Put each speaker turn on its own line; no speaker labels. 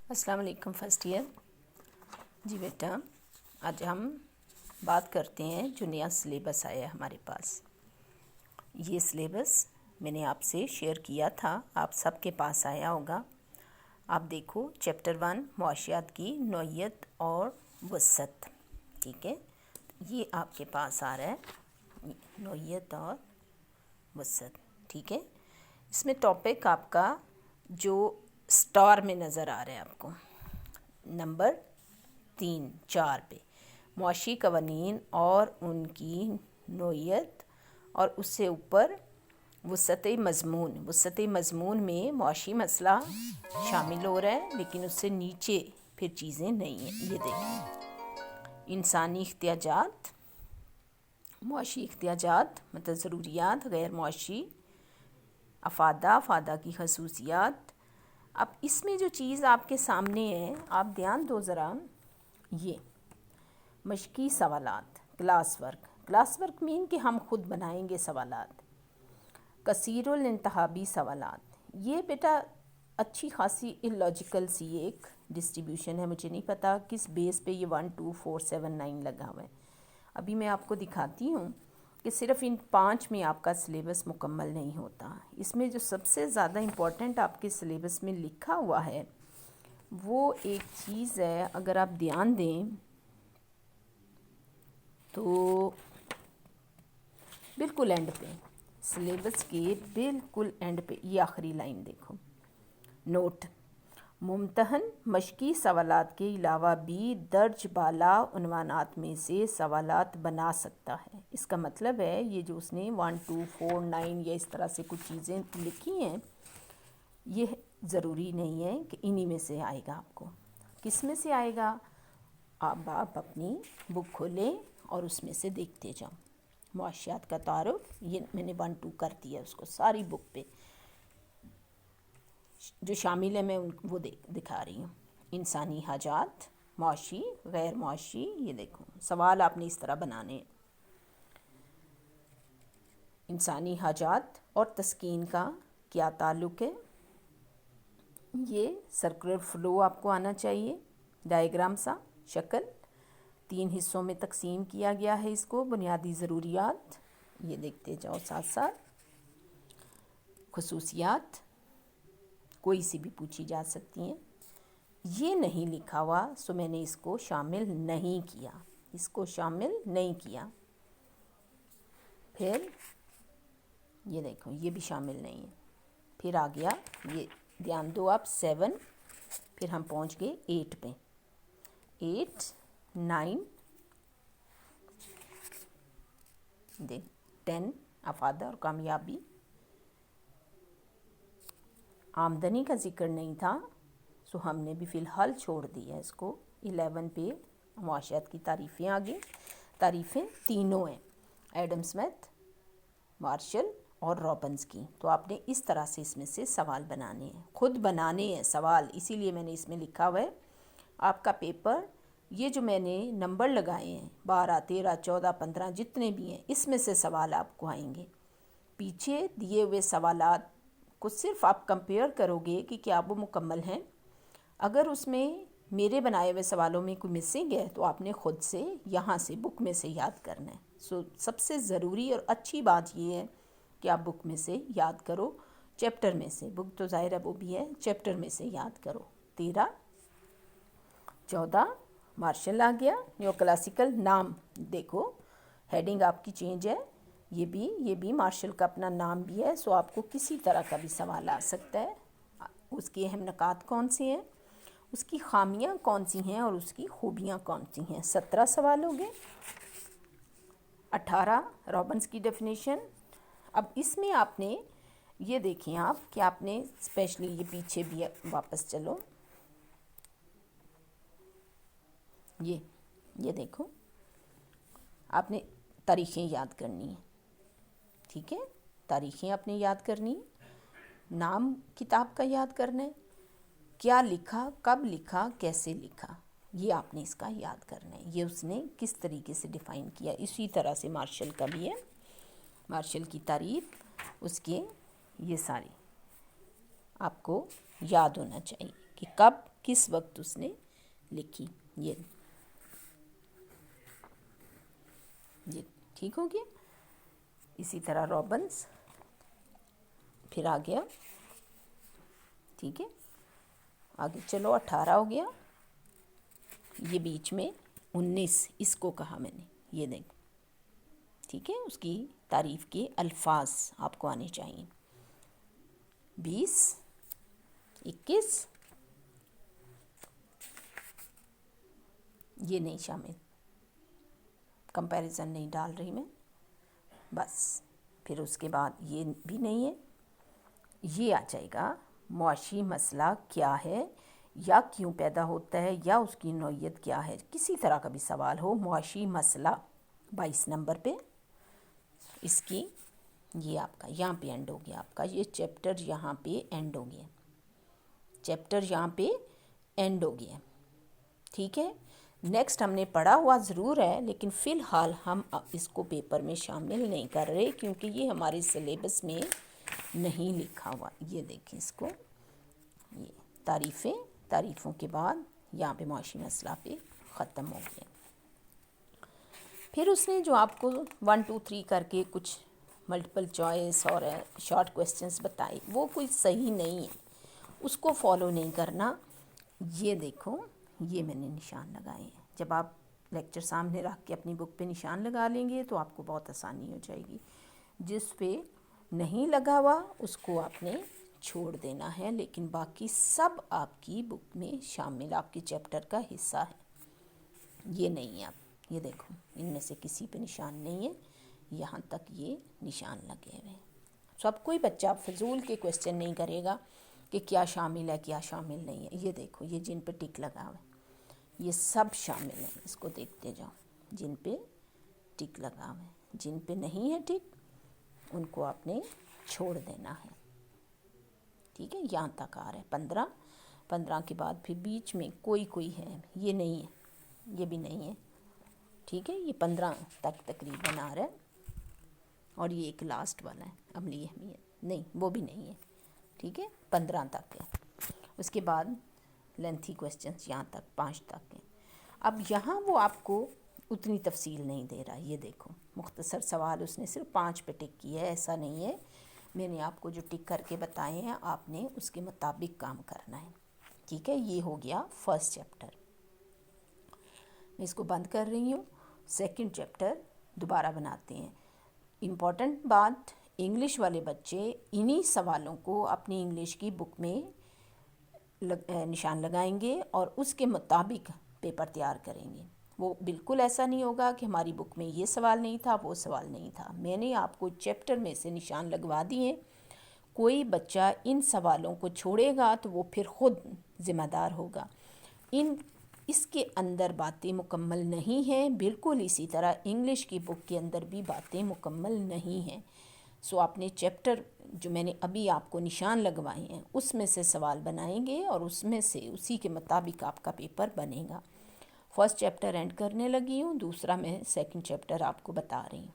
अस्सलाम वालेकुम first year. जी बेटा, आज हम बात करते हैं जो नया सिलेबस आया है हमारे पास। ये सिलेबस मैंने आपसे शेयर किया था, आप सबके पास आया होगा। आप देखो चैप्टर 1 मुआशियात की नौइयत और वसत, ठीक है। ये आपके पास आ रहा है नौइयत और वसत, ठीक है। इसमें टॉपिक आपका जो स्टार में नज़र आ रहा है आपको नंबर 3-4 पे, मुआशी कवानीन और उनकी नौइयत, और उससे ऊपर वसत मज़मून में मुआशी मसला शामिल हो रहा है, लेकिन उससे नीचे फिर चीज़ें नहीं हैं। ये देखें, इंसानी इख्तियाजात, मुआशी इख्तियाजात मतलब ज़रूरियात, गैर मुआशी अफादा की खसूसियात। अब इसमें जो चीज़ आपके सामने है, आप ध्यान दो ज़रा। ये मशकी सवालात, क्लास वर्क मीन कि हम खुद बनाएंगे सवालात। कसीरुल इंतहाबी सवालात, ये बेटा अच्छी खासी इलॉजिकल सी एक डिस्ट्रीब्यूशन है। मुझे नहीं पता किस बेस पे ये 1 2 4 7 9 लगा हुआ है। अभी मैं आपको दिखाती हूँ कि सिर्फ इन 5 में आपका सिलेबस मुकम्मल नहीं होता। इसमें जो सबसे ज़्यादा इम्पोर्टेंट आपके सिलेबस में लिखा हुआ है वो एक चीज़ है, अगर आप ध्यान दें तो बिल्कुल एंड पे, सिलेबस के बिल्कुल एंड पे ये आखिरी लाइन देखो, नोट, मुमतहन मशकी सवालात के अलावा भी दर्ज बाला उन्वानात में से सवालात बना सकता है। इसका मतलब है ये जो उसने 1 2 4 9 या इस तरह से कुछ चीज़ें लिखी हैं, ये ज़रूरी नहीं है कि इन्हीं में से आएगा। आपको किस में से आएगा, आप अपनी बुक खोलें और उसमें से देखते जाओ। मुआशियात का तारुफ, ये मैंने 1 2 कर दिया उसको सारी बुक पे, जो शामिल है मैं वो दिखा रही हूँ। इंसानी हाजात, मुआशी, गैर मुआशी, ये देखो सवाल आपने इस तरह बनाने हैं। इंसानी हाजात और तस्कीन का क्या ताल्लुक़ है, ये सर्कुलर फ्लो आपको आना चाहिए। डायग्राम सा शक्ल, 3 हिस्सों में तकसीम किया गया है इसको। बुनियादी ज़रूरियात, ये देखते जाओ साथ साथ। खुसूसियात कोई सी भी पूछी जा सकती हैं। ये नहीं लिखा हुआ सो मैंने इसको शामिल नहीं किया। फिर ये देखो ये भी शामिल नहीं है। फिर आ गया, ये ध्यान दो आप, 7, फिर हम पहुंच गए 8 पे, 8 9 10 अफादा और कामयाबी। आमदनी का जिक्र नहीं था सो हमने भी फ़िलहाल छोड़ दिया इसको। 11 पे मुआशियात की तारीफ़ें आ गई। तारीफ़ें तीनों हैं, एडम स्मिथ, मार्शल और रॉबिन्स की। तो आपने इस तरह से इसमें से सवाल बनाने हैं, खुद बनाने हैं सवाल, इसीलिए मैंने इसमें लिखा हुआ है आपका पेपर। ये जो मैंने नंबर लगाए हैं 12 13 14 15 जितने भी हैं, इसमें से सवाल आपको आएंगे। पीछे दिए हुए सवालात को सिर्फ आप कंपेयर करोगे कि क्या वो मुकम्मल हैं। अगर उसमें मेरे बनाए हुए सवालों में कोई मिसिंग है तो आपने ख़ुद से यहाँ से बुक में से याद करना है। सबसे ज़रूरी और अच्छी बात ये है कि आप बुक में से याद करो, चैप्टर में से। बुक तो ज़ाहिर है वो भी है, चैप्टर में से याद करो। 13 14 मार्शल आ गया, न्यू क्लासिकल। नाम देखो, हेडिंग आपकी चेंज है, ये भी मार्शल का अपना नाम भी है। सो आपको किसी तरह का भी सवाल आ सकता है। उसकी अहम नकात कौन सी हैं, उसकी खामियां कौन सी हैं और उसकी खूबियां कौन सी हैं। 17 सवाल हो गए। 18 रॉबिन्स की डेफिनेशन। अब इसमें आपने ये देखें आप कि आपने स्पेशली ये पीछे भी वापस चलो, ये देखो, आपने तारीखें याद करनी है, ठीक है। तारीखें आपने याद करनी, नाम किताब का याद करना है, क्या लिखा, कब लिखा, कैसे लिखा, ये आपने इसका याद करना है। ये उसने किस तरीके से डिफ़ाइन किया। इसी तरह से मार्शल का भी है, मार्शल की तारीफ, उसके ये सारी आपको याद होना चाहिए कि कब किस वक्त उसने लिखी। ये ठीक हो गया। इसी तरह रॉबिन्स फिर आ गया, ठीक है। आगे चलो 18 हो गया, ये बीच में 19 इसको कहा मैंने, ये देख, ठीक है। उसकी तारीफ़ के अल्फाज आपको आने चाहिए। 20, 21 ये नहीं शामिल, कंपैरिजन नहीं डाल रही मैं, बस। फिर उसके बाद ये भी नहीं है। ये आ जाएगा मुआशी मसला क्या है या क्यों पैदा होता है या उसकी नौइयत क्या है। किसी तरह का भी सवाल हो, मुआशी मसला 22 नंबर पे इसकी, ये आपका यहाँ पे एंड हो गया। आपका ये चैप्टर यहाँ पे एंड हो गया, चैप्टर यहाँ पे एंड हो गया, ठीक है। नेक्स्ट हमने पढ़ा हुआ ज़रूर है, लेकिन फ़िलहाल हम इसको पेपर में शामिल नहीं कर रहे क्योंकि ये हमारे सिलेबस में नहीं लिखा हुआ। ये देखें इसको, ये तारीफ़ें, तारीफ़ों के बाद यहाँ पे मुआशी मसला पे ख़त्म हो गया। फिर उसने जो आपको 1 2 3 करके कुछ मल्टीपल चॉइस और शॉर्ट क्वेश्चंस बताए, वो कोई सही नहीं है, उसको फॉलो नहीं करना। ये देखो, ये मैंने निशान लगाए हैं। जब आप लेक्चर सामने रख के अपनी बुक पे निशान लगा लेंगे तो आपको बहुत आसानी हो जाएगी। जिस पे नहीं लगा हुआ उसको आपने छोड़ देना है, लेकिन बाकी सब आपकी बुक में शामिल, आपके चैप्टर का हिस्सा है। ये नहीं है, आप ये देखो, इनमें से किसी पे निशान नहीं है, यहाँ तक ये निशान लगे हुए हैं। सब कोई बच्चा फजूल के क्वेश्चन नहीं करेगा कि क्या शामिल है क्या शामिल नहीं है। ये देखो, ये जिन पे टिक लगा हुआ है ये सब शामिल है, इसको देखते जाओ। जिन पे टिक लगा हुआ है, जिन पे नहीं है टिक उनको आपने छोड़ देना है, ठीक है। यहाँ तक आ रहा है 15, 15 के बाद फिर बीच में कोई कोई है, ये नहीं है, ये भी नहीं है, ठीक है। ये 15 तक तकरीबन आ रहा है, और ये एक लास्ट वाला है अमली अहमियत, नहीं वो भी नहीं है, ठीक है। 15 तक है, उसके बाद लेंथी क्वेश्चंस यहाँ तक 5 तक हैं। अब यहाँ वो आपको उतनी तफसील नहीं दे रहा। ये देखो, मुख्तसर सवाल उसने सिर्फ 5 पे टिक किया है, ऐसा नहीं है। मैंने आपको जो टिक करके बताए हैं आपने उसके मुताबिक काम करना है, ठीक है। ये हो गया फर्स्ट चैप्टर, मैं इसको बंद कर रही हूँ। सेकंड चैप्टर दोबारा बनाते हैं। इम्पॉर्टेंट बात, इंग्लिश वाले बच्चे इन्हीं सवालों को अपनी इंग्लिश की बुक में निशान लगाएंगे और उसके मुताबिक पेपर तैयार करेंगे। वो बिल्कुल ऐसा नहीं होगा कि हमारी बुक में ये सवाल नहीं था वो सवाल नहीं था। मैंने आपको चैप्टर में से निशान लगवा दिए। कोई बच्चा इन सवालों को छोड़ेगा तो वो फिर ख़ुद ज़िम्मेदार होगा। इसके अंदर बातें मुकम्मल नहीं हैं, बिल्कुल इसी तरह इंग्लिश की बुक के अंदर भी बातें मुकम्मल नहीं हैं। सो आपने चैप्टर जो मैंने अभी आपको निशान लगवाए हैं उसमें से सवाल बनाएंगे और उसमें से उसी के मुताबिक आपका पेपर बनेगा। फर्स्ट चैप्टर एंड करने लगी हूँ, दूसरा मैं सेकंड चैप्टर आपको बता रही हूँ।